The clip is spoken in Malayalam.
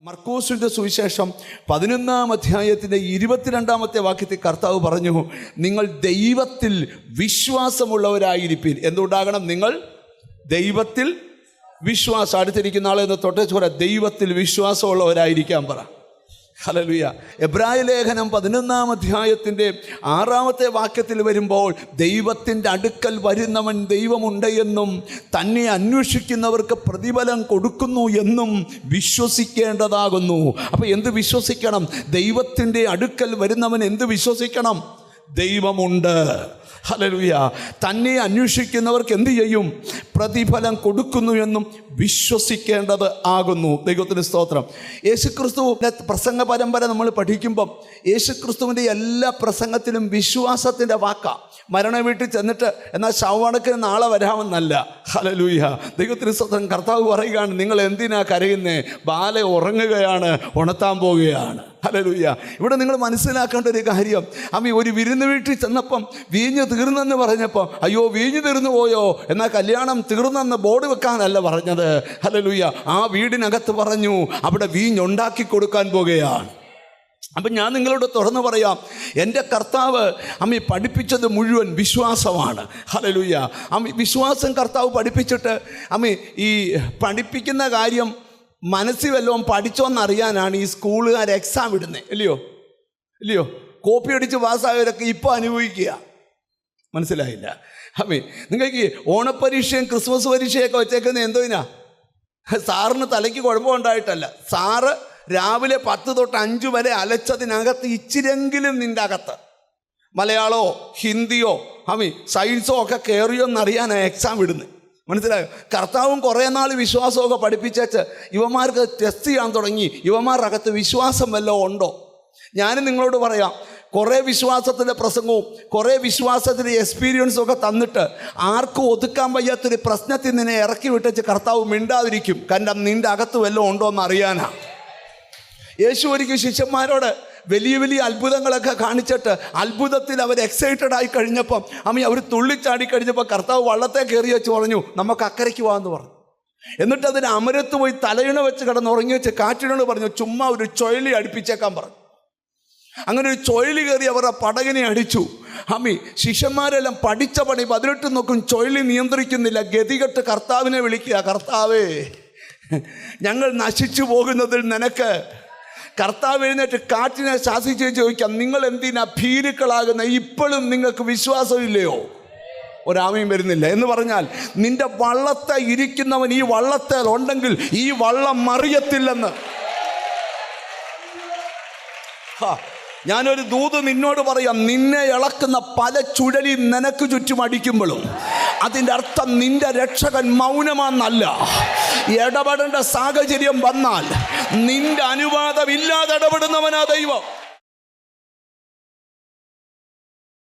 മർക്കോസിന്റെ സുവിശേഷം 11-ാം അധ്യായത്തിന്റെ 22-ാമത്തെ വാക്യത്തിൽ കർത്താവ് പറഞ്ഞു, നിങ്ങൾ ദൈവത്തിൽ വിശ്വാസമുള്ളവരായിരിപ്പിൻ. എന്തുണ്ടാകണം? നിങ്ങൾ ദൈവത്തിൽ വിശ്വാസം. അടുത്തിരിക്കുന്ന ആളെന്ന് തൊട്ടേച്ച് പറ, ദൈവത്തിൽ വിശ്വാസമുള്ളവരായിരിക്കാൻ പറ. ഹല്ലേലൂയ. എബ്രായ ലേഖനം 11-ാം അധ്യായത്തിൻ്റെ 6-ാമത്തെ വാക്യത്തിൽ വരുമ്പോൾ, ദൈവത്തിൻ്റെ അടുക്കൽ വരുന്നവൻ ദൈവമുണ്ട് എന്നും തന്നെ അന്വേഷിക്കുന്നവർക്ക് പ്രതിഫലം കൊടുക്കുന്നു എന്നും വിശ്വസിക്കേണ്ടതാകുന്നു. അപ്പോൾ എന്ത് വിശ്വസിക്കണം? ദൈവത്തിൻ്റെ അടുക്കൽ വരുന്നവൻ എന്ത് വിശ്വസിക്കണം? ദൈവമുണ്ട്. ഹല്ലേലൂയ. തന്നെ അന്വേഷിക്കുന്നവർക്ക് എന്ത് ചെയ്യും? പ്രതിഫലം കൊടുക്കുന്നു എന്നും വിശ്വസിക്കേണ്ടത് ആകുന്നു. ദൈവത്തിന് സ്തോത്രം. യേശുക്രിസ്തുവിൻ്റെ പ്രസംഗ പരമ്പര നമ്മൾ പഠിക്കുമ്പം യേശുക്രിസ്തുവിൻ്റെ എല്ലാ പ്രസംഗത്തിലും വിശ്വാസത്തിൻ്റെ വാക്കാണ്. മരണ വീട്ടിൽ ചെന്നിട്ട് എന്നാൽ ശവമടക്കിന് നാളെ വരാമെന്നല്ല. ഹല്ലേലൂയ. ദൈവത്തിന് സ്തോത്രം. കർത്താവ് പറയുകയാണ്, നിങ്ങൾ എന്തിനാ കരയുന്നേ? ബാല ഉറങ്ങുകയാണ്, ഉണർത്താൻ പോവുകയാണ്. ഹല്ലേലൂയ. ഇവിടെ നിങ്ങൾ മനസ്സിലാക്കേണ്ട ഒരു കാര്യം, ഒരു വിരുന്ന് വീട്ടിൽ ചെന്നപ്പം വീഞ്ഞ് തീർന്നെന്ന് പറഞ്ഞപ്പോൾ, അയ്യോ വീഞ്ഞ് തീർന്നു പോയോ, എന്നാൽ കല്യാണം തീർന്നെന്ന് ബോർഡ് വെക്കാനല്ല പറഞ്ഞത്. ഹല്ലേലൂയ. ആ വീടിനകത്ത് പറഞ്ഞു, അവിടെ വീഞ്ഞുണ്ടാക്കി കൊടുക്കാൻ പോകുകയാണ്. അപ്പം ഞാൻ നിങ്ങളോട് തുറന്നു പറയാം, എൻ്റെ കർത്താവ് പഠിപ്പിച്ചത് മുഴുവൻ വിശ്വാസമാണ്. ഹല്ലേലൂയ. വിശ്വാസം കർത്താവ് പഠിപ്പിച്ചിട്ട് ഈ പഠിപ്പിക്കുന്ന കാര്യം മനസ്സിൽ വല്ലതും പഠിച്ചോന്നറിയാനാണ് ഈ സ്കൂളുകാർ എക്സാം ഇടുന്നത്. ഇല്ലയോ? കോപ്പി അടിച്ച് പാസ്സായവരൊക്കെ ഇപ്പോൾ അനുഭവിക്കുക. മനസ്സിലായില്ല? നിങ്ങൾക്ക് ഓണപ്പരീക്ഷയും ക്രിസ്മസ് പരീക്ഷയൊക്കെ വെച്ചേക്കുന്നത് എന്തോയിനാ? സാറിന് തലയ്ക്ക് കുഴപ്പമുണ്ടായിട്ടല്ല. സാറ് രാവിലെ 10 തൊട്ട് 5 വരെ അലച്ചതിനകത്ത് ഇച്ചിരെങ്കിലും നിൻ്റെ അകത്ത് മലയാളമോ ഹിന്ദിയോ സയൻസോ ഒക്കെ കയറിയോ എന്നറിയാനാണ് എക്സാം ഇടുന്നത്. മനസ്സിലായോ? കർത്താവും കുറേ നാൾ വിശ്വാസമൊക്കെ പഠിപ്പിച്ചേച്ച് ഇവന്മാർക്ക് ടെസ്റ്റ് ചെയ്യാൻ തുടങ്ങി. ഇവന്മാരുടെ അകത്ത് വിശ്വാസം വല്ലതും ഉണ്ടോ? ഞാനും നിങ്ങളോട് പറയാം, കുറേ വിശ്വാസത്തിൻ്റെ പ്രസംഗവും കുറേ വിശ്വാസത്തിൻ്റെ എക്സ്പീരിയൻസും ഒക്കെ തന്നിട്ട് ആർക്കും ഒതുക്കാൻ വയ്യാത്തൊരു പ്രശ്നത്തിൽ നിന്നെ ഇറക്കി വിട്ടേച്ച് കർത്താവ് മിണ്ടാതിരിക്കും. കാരണം നിൻ്റെ അകത്ത് വല്ലതും ഉണ്ടോ എന്ന് അറിയാനാ. യേശു ഒരിക്കൽ ശിഷ്യന്മാരോട് വലിയ വലിയ അത്ഭുതങ്ങളൊക്കെ കാണിച്ചിട്ട് അത്ഭുതത്തിൽ അവർ എക്സൈറ്റഡ് ആയി കഴിഞ്ഞപ്പം അവർ തുള്ളിച്ചാടി കഴിഞ്ഞപ്പോൾ കർത്താവ് വള്ളത്തെ കയറി വെച്ച് പറഞ്ഞു, നമുക്ക് അക്കരയ്ക്ക് പോകാമെന്ന് പറഞ്ഞു. എന്നിട്ട് അതിന് അമരത്ത് പോയി തലയിണ വെച്ച് കിടന്നുറങ്ങി വെച്ച് കാറ്റിനോട് പറഞ്ഞു, ചുമ്മാ ഒരു ചുഴലി അടുപ്പിച്ചേക്കാൻ പറഞ്ഞു. അങ്ങനെ ഒരു ചുഴലി കയറി അവരുടെ പടകിനെ അടിച്ചു. ശിഷ്യന്മാരെല്ലാം പഠിച്ച പണി 18 നോക്കും, ചുഴലി നിയന്ത്രിക്കുന്നില്ല. ഗതികെട്ട് കർത്താവിനെ വിളിക്കുക, കർത്താവേ ഞങ്ങൾ നശിച്ചു പോകുന്നതിൽ നിനക്ക്. കർത്താവ് എഴുന്നേറ്റ് കാറ്റിനെ ശാസിച്ച് ചോദിക്കാം, നിങ്ങൾ എന്തിനാ ഭീരുക്കളാകുന്ന? ഇപ്പോഴും നിങ്ങൾക്ക് വിശ്വാസമില്ലയോ? ഒരാമയും വരുന്നില്ല. എന്ന് പറഞ്ഞാൽ നിന്റെ വള്ളത്തെ ഇരിക്കുന്നവൻ ഈ വള്ളത്തേൽ ഉണ്ടെങ്കിൽ ഈ വള്ളം മറിയത്തില്ലെന്ന്. ഞാനൊരു ദൂത് നിന്നോട് പറയാം, നിന്നെ ഇളക്കുന്ന പല ചുഴലി നിനക്ക് ചുറ്റും അടിക്കുമ്പോഴും അതിൻ്റെ അർത്ഥം നിന്റെ രക്ഷകൻ മൗനമാണെന്നല്ല. ഇടപെടേണ്ട സാഹചര്യം വന്നാൽ നിന്റെ അനുവാദമില്ലാതെ ഇടപെടുന്നവനാ ദൈവം.